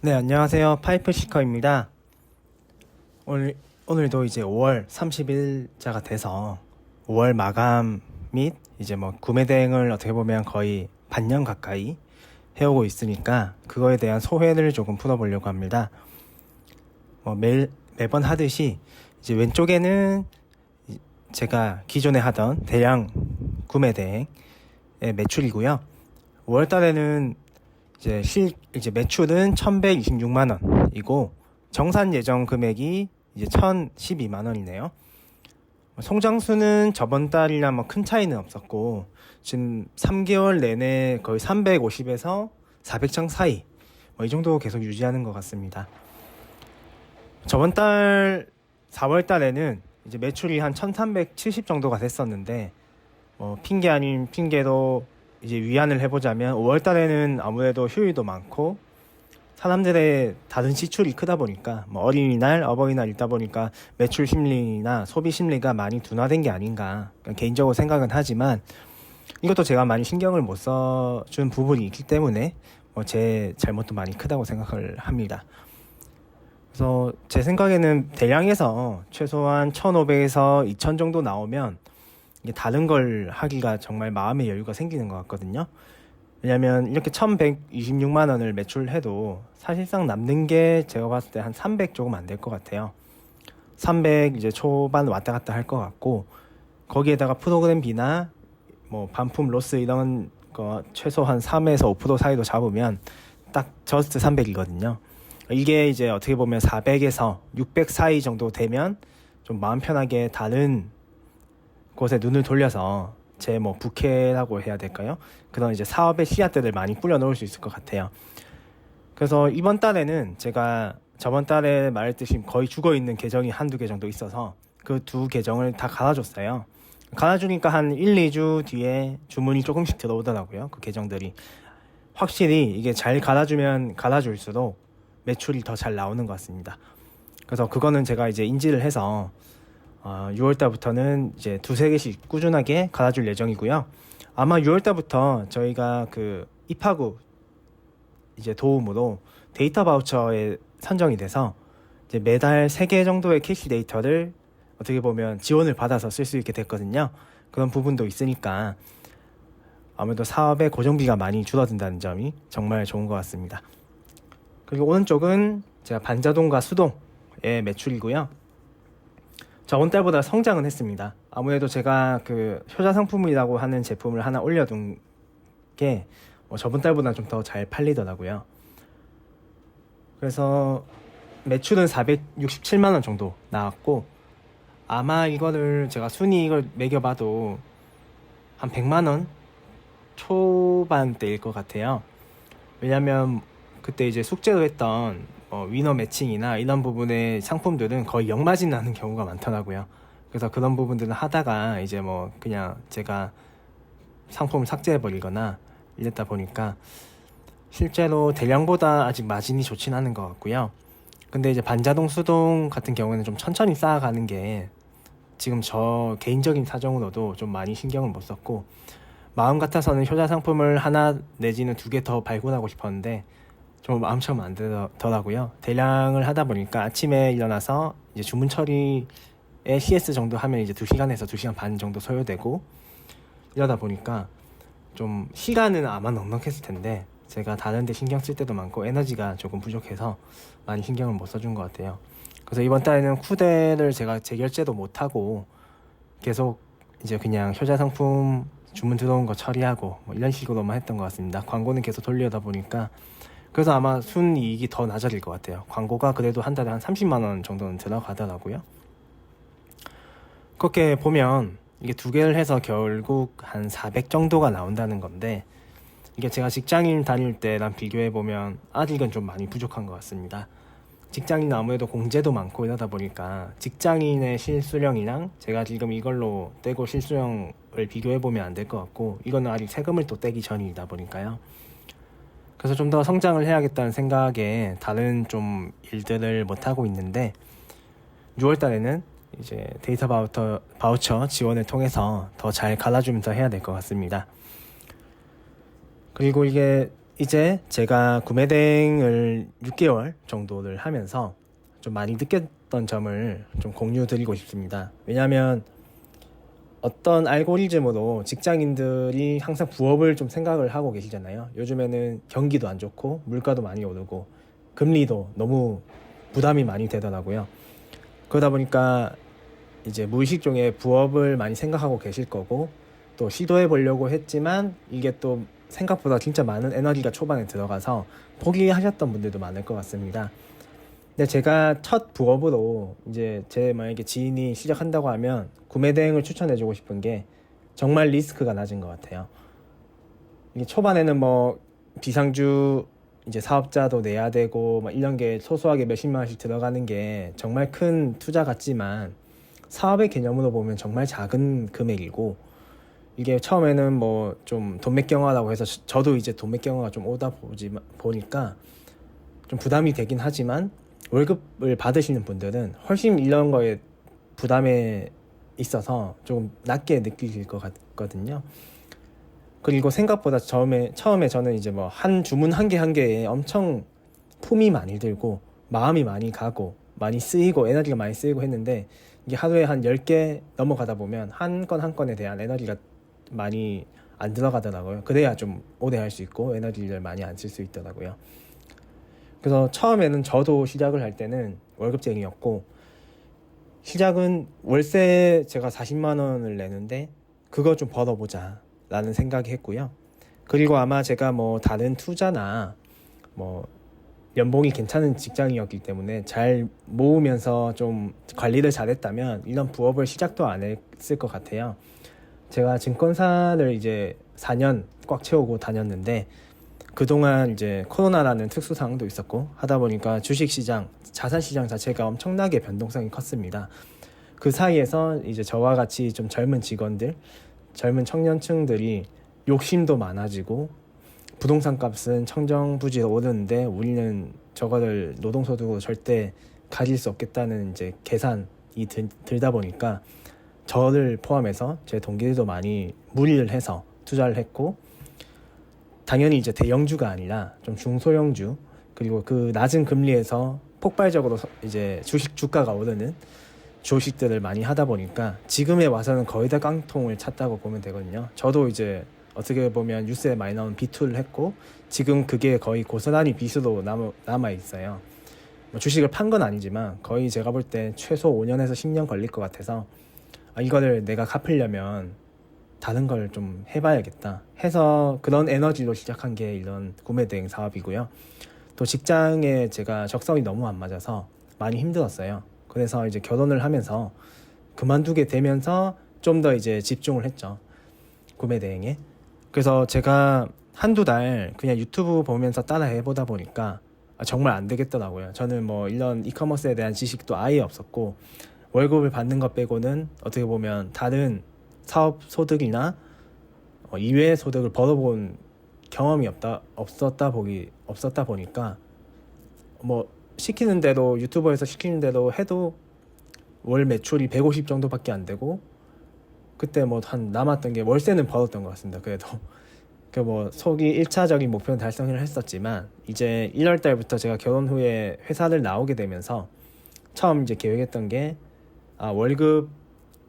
네, 안녕하세요. 파이프 시커입니다. 오늘도 이제 5월 30일자가 돼서 5월 마감 및 이제 뭐 구매 대행을 어떻게 보면 거의 반년 가까이 해오고 있으니까 그거에 대한 소회를 조금 풀어보려고 합니다. 매번 하듯이 이제 왼쪽에는 제가 기존에 하던 대량 구매 대행의 매출이고요. 5월 달에는 이제 매출은 1126만 원이고 정산 예정 금액이 이제 1012만 원이네요. 송장수는 저번 달이랑 뭐 큰 차이는 없었고 지금 3개월 내내 거의 350에서 400장 사이 이 정도 계속 유지하는 것 같습니다. 저번 달 4월 달에는 이제 매출이 한 1370 정도가 됐었는데 핑계 아닌 핑계로 이제 위안을 해보자면 5월 달에는 아무래도 휴일도 많고 사람들의 다른 지출이 크다 보니까 어린이날, 어버이날 있다 보니까 매출 심리나 소비 심리가 많이 둔화된 게 아닌가 개인적으로 생각은 하지만 이것도 제가 많이 신경을 못 써준 부분이 있기 때문에 제 잘못도 많이 크다고 생각을 합니다. 그래서 제 생각에는 대량에서 최소한 1,500에서 2,000 정도 나오면 이게 다른 걸 하기가 정말 마음의 여유가 생기는 것 같거든요. 왜냐면 이렇게 1126만 원을 매출해도 사실상 남는 게 제가 봤을 때 한 300 조금 안 될 것 같아요. 300 이제 초반 왔다 갔다 할 것 같고 거기에다가 프로그램비나 반품 로스 이런 거 최소한 3에서 5% 사이도 잡으면 딱 저스트 300이거든요. 이게 이제 어떻게 보면 400에서 600 사이 정도 되면 좀 마음 편하게 다른 곳에 눈을 돌려서 제 부캐라고 해야 될까요? 그런 이제 사업의 씨앗들을 많이 뿌려 놓을 수 있을 것 같아요. 그래서 이번 달에는 제가 저번 달에 말했듯이 거의 죽어 있는 계정이 한두 개 정도 있어서 그 두 계정을 다 갈아줬어요. 갈아주니까 한 1, 2주 뒤에 주문이 조금씩 들어오더라고요. 그 계정들이. 확실히 이게 잘 갈아주면 갈아줄수록 매출이 더 잘 나오는 것 같습니다. 그래서 그거는 제가 이제 인지를 해서 6월달부터는 이제 두세 개씩 꾸준하게 갈아줄 예정이고요. 아마 6월달부터 저희가 그 입하구 이제 도움으로 데이터 바우처에 선정이 돼서 이제 매달 3개 정도의 캐시 데이터를 어떻게 보면 지원을 받아서 쓸 수 있게 됐거든요. 그런 부분도 있으니까 아무래도 사업의 고정비가 많이 줄어든다는 점이 정말 좋은 것 같습니다. 그리고 오른쪽은 제가 반자동과 수동의 매출이고요. 저번 달보다 성장은 했습니다. 아무래도 제가 그 효자 상품이라고 하는 제품을 하나 올려둔 게 저번 달보다 좀 더 잘 팔리더라고요. 그래서 매출은 467만 원 정도 나왔고 아마 이거를 제가 순이익을 매겨봐도 한 100만 원 초반대일 것 같아요. 왜냐면 그때 이제 숙제로 했던 위너 매칭이나 이런 부분의 상품들은 거의 역마진 나는 경우가 많더라고요. 그래서 그런 부분들은 하다가 이제 그냥 제가 상품을 삭제해버리거나 이랬다 보니까 실제로 대량보다 아직 마진이 좋진 않은 것 같고요. 근데 이제 반자동 수동 같은 경우에는 좀 천천히 쌓아가는 게 지금 저 개인적인 사정으로도 좀 많이 신경을 못 썼고 마음 같아서는 효자 상품을 하나 내지는 2개 더 발굴하고 싶었는데 좀 마음처럼 안 되더라고요. 대량을 하다 보니까 아침에 일어나서 이제 주문 처리에 CS 정도 하면 이제 2시간에서 2시간 반 정도 소요되고 이러다 보니까 좀 시간은 아마 넉넉했을 텐데 제가 다른 데 신경 쓸 때도 많고 에너지가 조금 부족해서 많이 신경을 못 써준 것 같아요. 그래서 이번 달에는 쿠데를 제가 재결제도 못하고 계속 이제 그냥 효자 상품 주문 들어온 거 처리하고 이런 식으로만 했던 것 같습니다. 광고는 계속 돌려다 보니까 그래서 아마 순이익이 더 낮아질 것 같아요. 광고가 그래도 한 달에 한 30만 원 정도는 들어가더라고요. 그렇게 보면 이게 2개를 해서 결국 한 400 정도가 나온다는 건데 이게 제가 직장인 다닐 때랑 비교해보면 아직은 좀 많이 부족한 것 같습니다. 직장인은 아무래도 공제도 많고 이러다 보니까 직장인의 실수령이랑 제가 지금 이걸로 떼고 실수령을 비교해보면 안 될 것 같고 이거는 아직 세금을 또 떼기 전이다 보니까요. 그래서 좀 더 성장을 해야겠다는 생각에 다른 좀 일들을 못하고 있는데 6월 달에는 이제 데이터 바우처 지원을 통해서 더 잘 갈아주면서 해야 될 것 같습니다. 그리고 이게 이제 제가 구매대행을 6개월 정도를 하면서 좀 많이 느꼈던 점을 좀 공유 드리고 싶습니다. 왜냐하면 어떤 알고리즘으로 직장인들이 항상 부업을 좀 생각을 하고 계시잖아요. 요즘에는 경기도 안 좋고 물가도 많이 오르고 금리도 너무 부담이 많이 되더라고요. 그러다 보니까 이제 무의식 중에 부업을 많이 생각하고 계실 거고, 또 시도해 보려고 했지만 이게 또 생각보다 진짜 많은 에너지가 초반에 들어가서 포기하셨던 분들도 많을 것 같습니다. 근데 제가 첫 부업으로 이제 제 만약에 지인이 시작한다고 하면 구매 대행을 추천해주고 싶은 게 정말 리스크가 낮은 것 같아요. 이게 초반에는 뭐 비상주 이제 사업자도 내야 되고 막 이런 게 소소하게 몇십만 원씩 들어가는 게 정말 큰 투자 같지만 사업의 개념으로 보면 정말 작은 금액이고, 이게 처음에는 뭐 좀 돈맥경화라고 해서 저도 이제 돈맥경화가 좀 오다 보니까 좀 부담이 되긴 하지만, 월급을 받으시는 분들은 훨씬 이런 거에 부담에 있어서 좀 낮게 느끼실 것 같거든요. 그리고 생각보다 처음에 저는 이제 뭐 한 주문 한 개 한 개에 엄청 품이 많이 들고 마음이 많이 가고 많이 쓰이고 에너지가 많이 쓰이고 했는데, 이게 하루에 한 10개 넘어가다 보면 한 건 한 건에 대한 에너지가 많이 안 들어가더라고요. 그래야 좀 오래 할 수 있고 에너지를 많이 안 쓸 수 있더라고요. 그래서 처음에는 저도 시작을 할 때는 월급쟁이였고, 시작은 월세 제가 40만 원을 내는데 그거 좀 벌어보자 라는 생각이 했고요. 그리고 아마 제가 뭐 다른 투자나 뭐 연봉이 괜찮은 직장이었기 때문에 잘 모으면서 좀 관리를 잘했다면 이런 부업을 시작도 안 했을 것 같아요. 제가 증권사를 이제 4년 꽉 채우고 다녔는데, 그동안 이제 코로나라는 특수 상황도 있었고 하다 보니까 주식시장, 자산시장 자체가 엄청나게 변동성이 컸습니다. 그 사이에서 이제 저와 같이 좀 젊은 직원들, 젊은 청년층들이 욕심도 많아지고, 부동산 값은 청정부지로 오르는데 우리는 저거를 노동소득으로 절대 가질 수 없겠다는 이제 계산이 들다 보니까 저를 포함해서 제 동기들도 많이 무리를 해서 투자를 했고, 당연히 이제 대형주가 아니라 좀 중소형주, 그리고 그 낮은 금리에서 폭발적으로 이제 주가가 오르는 주식들을 많이 하다 보니까 지금에 와서는 거의 다 깡통을 찼다고 보면 되거든요. 저도 이제 어떻게 보면 뉴스에 많이 나온 B2를 했고, 지금 그게 거의 고스란히 빚으로 남아 있어요. 뭐 주식을 판 건 아니지만 거의 제가 볼 때 최소 5년에서 10년 걸릴 것 같아서, 이거를 내가 갚으려면 다른 걸 좀 해봐야겠다 해서 그런 에너지로 시작한 게 이런 구매 대행 사업이고요. 또 직장에 제가 적성이 너무 안 맞아서 많이 힘들었어요. 그래서 이제 결혼을 하면서 그만두게 되면서 좀 더 이제 집중을 했죠, 구매 대행에. 그래서 제가 한두 달 그냥 유튜브 보면서 따라 해보다 보니까 정말 안 되겠더라고요. 저는 뭐 이런 이커머스에 대한 지식도 아예 없었고, 월급을 받는 것 빼고는 어떻게 보면 다른 사업 소득이나 이외의 소득을 벌어본 경험이 없었다 보니까 뭐 시키는 대로, 유튜버에서 시키는 대로 해도 월 매출이 150 정도밖에 안 되고, 그때 뭐 한 남았던 게 월세는 벌었던 것 같습니다. 그래도 그 뭐 속이 1차적인 목표는 달성을 했었지만, 이제 1월 달부터 제가 결혼 후에 회사를 나오게 되면서 처음 이제 계획했던 게, 월급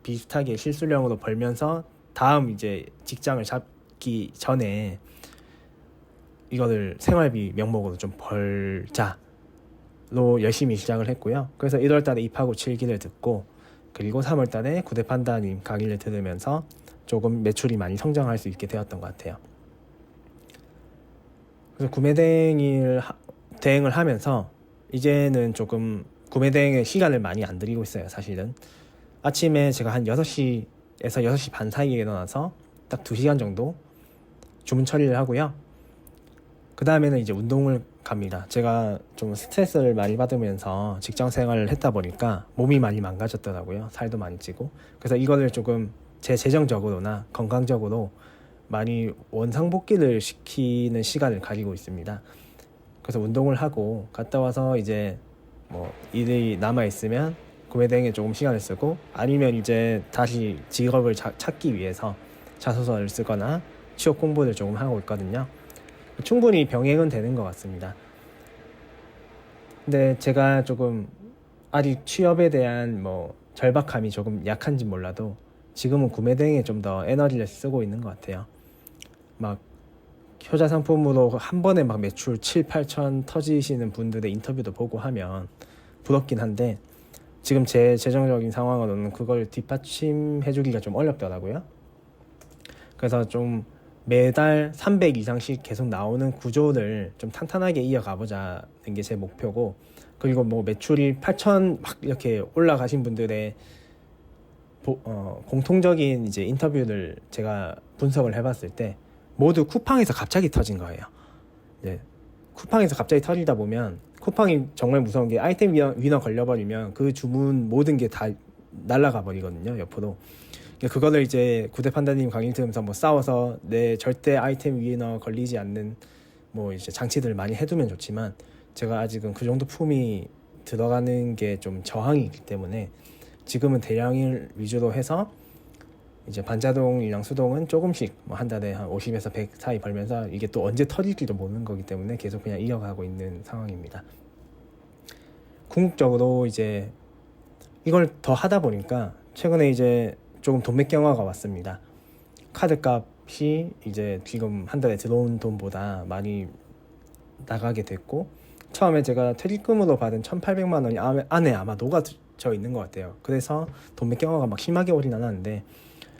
비슷하게 실수령으로 벌면서 다음 이제 직장을 잡기 전에 이거를 생활비 명목으로 좀 벌자로 열심히 시작을 했고요. 그래서 1월 달에 입하고 7기를 듣고, 그리고 3월 달에 구대 판다님 강의를 들으면서 조금 매출이 많이 성장할 수 있게 되었던 것 같아요. 그래서 구매 대행을 하면서 이제는 조금 구매 대행에 시간을 많이 안 들이고 있어요, 사실은. 아침에 제가 한 6시에서 6시 반 사이에 일어나서 딱 2시간 정도 주문 처리를 하고요. 그 다음에는 이제 운동을 갑니다. 제가 좀 스트레스를 많이 받으면서 직장 생활을 했다 보니까 몸이 많이 망가졌더라고요. 살도 많이 찌고. 그래서 이거를 조금 제 재정적으로나 건강적으로 많이 원상복귀를 시키는 시간을 가지고 있습니다. 그래서 운동을 하고 갔다 와서 이제 뭐 일이 남아있으면 구매대행에 조금 시간을 쓰고, 아니면 이제 다시 직업을 찾기 위해서 자소서를 쓰거나 취업 공부를 조금 하고 있거든요. 충분히 병행은 되는 것 같습니다. 근데 제가 조금 아직 취업에 대한 뭐 절박함이 조금 약한지 몰라도 지금은 구매 대행에 좀 더 에너지를 쓰고 있는 것 같아요. 막 효자 상품으로 한 번에 막 매출 7, 8천 터지시는 분들의 인터뷰도 보고 하면 부럽긴 한데 지금 제 재정적인 상황으로는 그걸 뒷받침해주기가 좀 어렵더라고요. 그래서 좀 매달 300 이상씩 계속 나오는 구조를 좀 탄탄하게 이어가보자는 게 제 목표고, 그리고 뭐 매출이 8천 막 이렇게 올라가신 분들의 공통적인 이제 인터뷰를 제가 분석을 해봤을 때 모두 쿠팡에서 갑자기 터진 거예요. 네. 쿠팡에서 갑자기 터지다 보면 쿠팡이 정말 무서운 게 아이템 위너 걸려버리면 그 주문 모든 게 다 날아가 버리거든요, 옆으로. 그거를 이제 구대 판다님 강의 들으면서 뭐 싸워서 내 절대 아이템 위너 걸리지 않는 뭐 이제 장치들을 많이 해두면 좋지만, 제가 아직은 그 정도 품이 들어가는 게 좀 저항이기 때문에 지금은 대량을 위주로 해서 이제 반자동이랑 수동은 조금씩 뭐 한 달에 한 50에서 100 사이 벌면서 이게 또 언제 터질지도 모르는 거기 때문에 계속 그냥 이어가고 있는 상황입니다. 궁극적으로 이제 이걸 더 하다 보니까 최근에 이제 조금 돈맥경화가 왔습니다. 카드값이 이제 지금 한 달에 들어온 돈보다 많이 나가게 됐고, 처음에 제가 퇴직금으로 받은 1,800만 원이 안에 아마 녹아져 있는 것 같아요. 그래서 돈맥경화가 막 심하게 오진 않았는데,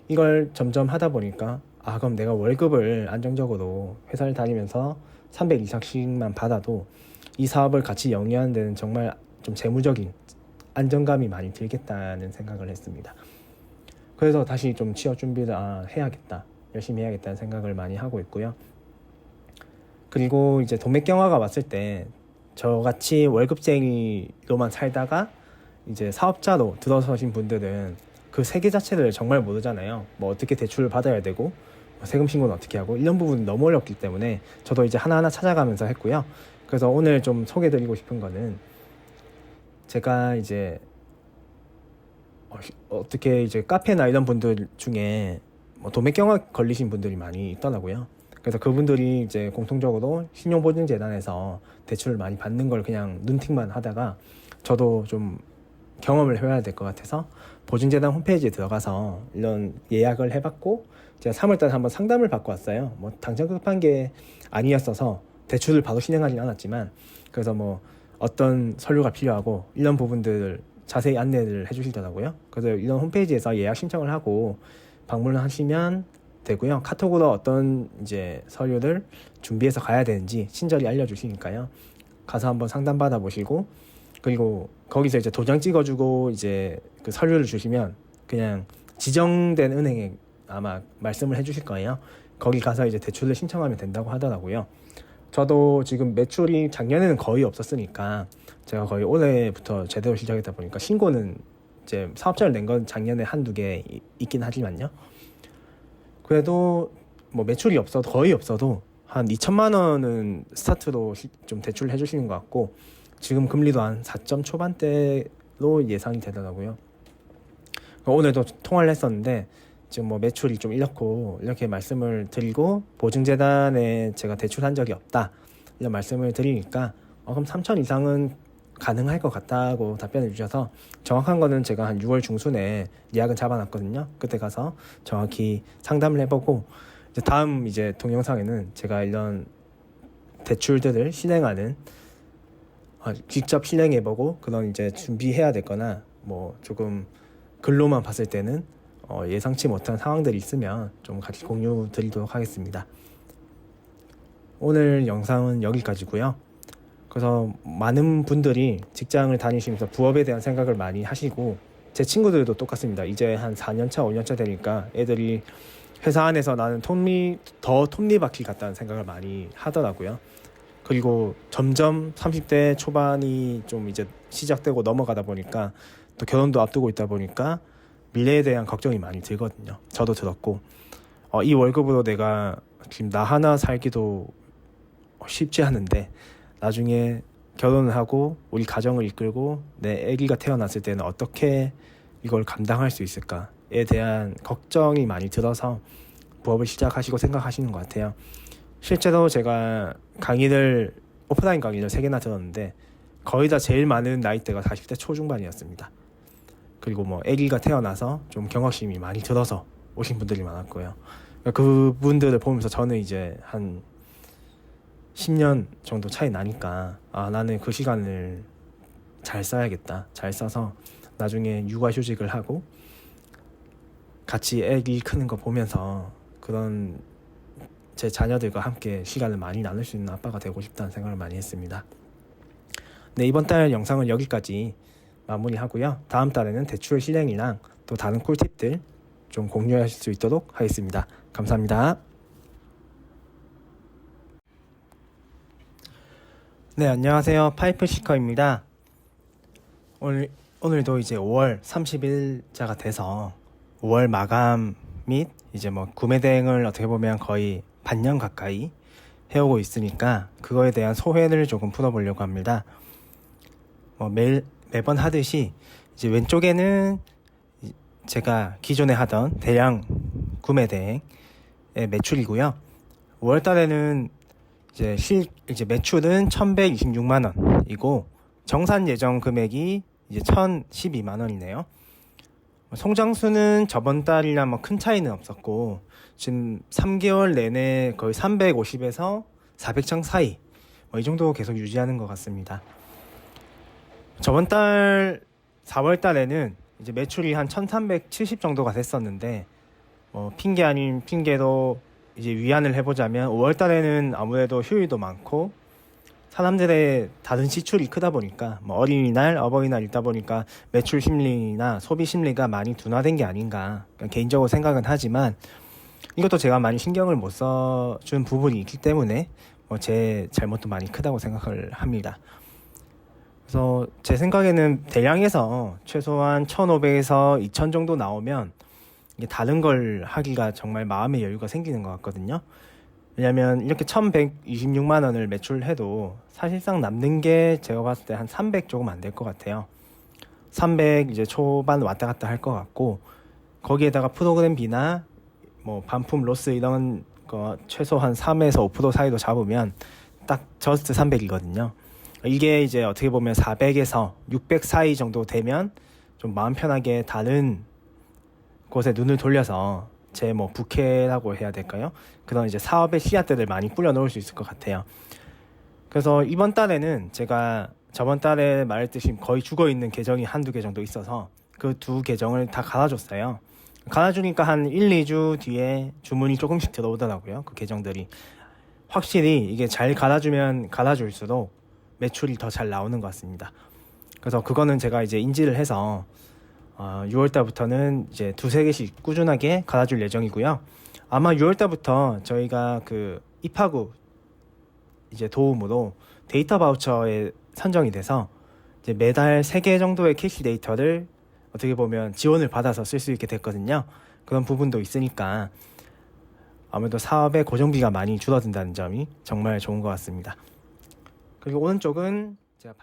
이걸 점점 하다 보니까 그럼 내가 월급을 안정적으로 회사를 다니면서 300 이상씩만 받아도 이 사업을 같이 영위하는 데는 정말 좀 재무적인 안정감이 많이 들겠다는 생각을 했습니다. 그래서 다시 좀 취업 준비를 해야겠다, 열심히 해야겠다는 생각을 많이 하고 있고요. 그리고 이제 돈맥경화가 왔을 때 저같이 월급쟁이로만 살다가 이제 사업자로 들어서신 분들은 그 세계 자체를 정말 모르잖아요. 뭐 어떻게 대출을 받아야 되고 세금 신고는 어떻게 하고 이런 부분이 너무 어렵기 때문에 저도 이제 하나하나 찾아가면서 했고요. 그래서 오늘 좀 소개드리고 싶은 거는, 제가 이제 어떻게 이제 카페나 이런 분들 중에 뭐 도매경화 걸리신 분들이 많이 있더라고요. 그래서 그분들이 이제 공통적으로 신용보증재단에서 대출을 많이 받는 걸 그냥 눈팅만 하다가 저도 좀 경험을 해야 될 것 같아서 보증재단 홈페이지에 들어가서 이런 예약을 해봤고, 제가 3월달에 한번 상담을 받고 왔어요. 뭐 당장 급한 게 아니었어서 대출을 바로 신청하진 않았지만, 그래서 뭐 어떤 서류가 필요하고 이런 부분들을 자세히 안내를 해주시더라고요. 그래서 이런 홈페이지에서 예약 신청을 하고 방문을 하시면 되고요. 카톡으로 어떤 이제 서류를 준비해서 가야 되는지 친절히 알려주시니까요. 가서 한번 상담 받아보시고, 그리고 거기서 이제 도장 찍어주고 이제 그 서류를 주시면 그냥 지정된 은행에 아마 말씀을 해주실 거예요. 거기 가서 이제 대출을 신청하면 된다고 하더라고요. 저도 지금 매출이 작년에는 거의 없었으니까 제가 거의 올해부터 제대로 시작했다 보니까 신고는 이제 사업자를 낸 건 작년에 한두 개 있긴 하지만요. 그래도 뭐 매출이 없어도 거의 없어도 한 2천만 원은 스타트로 좀 대출을 해주시는 것 같고, 지금 금리도 한 4점 초반대로 예상이 되더라고요. 오늘도 통화를 했었는데 지금 뭐 매출이 좀 이렇게 말씀을 드리고 보증재단에 제가 대출한 적이 없다 이런 말씀을 드리니까 그럼 3천 이상은 가능할 것 같다고 답변을 주셔서, 정확한 거는 제가 한 6월 중순에 예약은 잡아놨거든요. 그때 가서 정확히 상담을 해보고 이제 다음 이제 동영상에는 제가 이런 대출들을 실행하는 직접 실행해보고 그런 이제 준비해야 될 거나 뭐 조금 글로만 봤을 때는 예상치 못한 상황들이 있으면 좀 같이 공유 드리도록 하겠습니다. 오늘 영상은 여기까지고요. 그래서 많은 분들이 직장을 다니시면서 부업에 대한 생각을 많이 하시고, 제 친구들도 똑같습니다. 이제 한 4년차 5년차 되니까 애들이 회사 안에서 나는 더 톱니바퀴 같다는 생각을 많이 하더라고요. 그리고 점점 30대 초반이 좀 이제 시작되고 넘어가다 보니까 또 결혼도 앞두고 있다 보니까 미래에 대한 걱정이 많이 들거든요. 저도 들었고 이 월급으로 내가 지금 나 하나 살기도 쉽지 않은데 나중에 결혼을 하고 우리 가정을 이끌고 내 아기가 태어났을 때는 어떻게 이걸 감당할 수 있을까에 대한 걱정이 많이 들어서 부업을 시작하시고 생각하시는 것 같아요. 실제로 제가 강의를 오프라인 강의를 3개나 들었는데 거의 다 제일 많은 나이대가 40대 초중반이었습니다. 그리고 뭐 아기가 태어나서 좀 경각심이 많이 들어서 오신 분들이 많았고요. 그분들을 보면서 저는 이제 한 10년 정도 차이 나니까 나는 그 시간을 잘 써야겠다. 잘 써서 나중에 육아휴직을 하고 같이 아기 크는 거 보면서 그런 제 자녀들과 함께 시간을 많이 나눌 수 있는 아빠가 되고 싶다는 생각을 많이 했습니다. 네, 이번 달 영상은 여기까지 마무리하고요. 다음 달에는 대출 실행이랑 또 다른 꿀팁들 좀 공유하실 수 있도록 하겠습니다. 감사합니다. 네, 안녕하세요. 파이프 시커입니다. 오늘도 이제 5월 30일자가 돼서 5월 마감 및 이제 뭐 구매 대행을 어떻게 보면 거의 반년 가까이 해오고 있으니까 그거에 대한 소회를 조금 풀어보려고 합니다. 매번 하듯이 이제 왼쪽에는 제가 기존에 하던 대량 구매 대행의 매출이고요. 5월 달에는 이제 매출은 1,126만 원이고 정산 예정 금액이 이제 1,012만 원이네요. 송장수는 저번 달이랑 뭐 큰 차이는 없었고 지금 3개월 내내 거의 350에서 400장 사이 이 정도 계속 유지하는 것 같습니다. 저번 달 4월 달에는 이제 매출이 한 1,370 정도가 됐었는데 핑계 아닌 핑계로 이제 위안을 해보자면 5월 달에는 아무래도 휴일도 많고 사람들의 다른 지출이 크다 보니까 어린이날, 어버이날 있다 보니까 매출 심리나 소비 심리가 많이 둔화된 게 아닌가 개인적으로 생각은 하지만 이것도 제가 많이 신경을 못 써준 부분이 있기 때문에 제 잘못도 많이 크다고 생각을 합니다. 그래서 제 생각에는 대량에서 최소한 1,500에서 2,000 정도 나오면 이게 다른 걸 하기가 정말 마음의 여유가 생기는 것 같거든요. 왜냐면 이렇게 1,126만 원을 매출해도 사실상 남는 게 제가 봤을 때 한 300 조금 안 될 것 같아요. 300 이제 초반 왔다 갔다 할 것 같고 거기에다가 프로그램비나 반품 로스 이런 거 최소한 3에서 5% 사이도 잡으면 딱 저스트 300이거든요. 이게 이제 어떻게 보면 400에서 600 사이 정도 되면 좀 마음 편하게 다른 곳에 눈을 돌려서 제 부캐라고 해야 될까요? 그런 이제 사업의 씨앗들을 많이 뿌려 놓을 수 있을 것 같아요. 그래서 이번 달에는 제가 저번 달에 말했듯이 거의 죽어 있는 계정이 한두 개 정도 있어서 그 두 계정을 다 갈아줬어요. 갈아주니까 한 1, 2주 뒤에 주문이 조금씩 들어오더라고요. 그 계정들이. 확실히 이게 잘 갈아주면 갈아줄수록 매출이 더 잘 나오는 것 같습니다. 그래서 그거는 제가 이제 인지를 해서 6월달부터는 이제 2-3개씩 꾸준하게 갈아줄 예정이고요. 아마 6월달부터 저희가 그 입하구 이제 도움으로 데이터 바우처에 선정이 돼서 이제 매달 3개 정도의 캐시 데이터를 어떻게 보면 지원을 받아서 쓸 수 있게 됐거든요. 그런 부분도 있으니까 아무래도 사업의 고정비가 많이 줄어든다는 점이 정말 좋은 것 같습니다. 그리고 오른쪽은 제가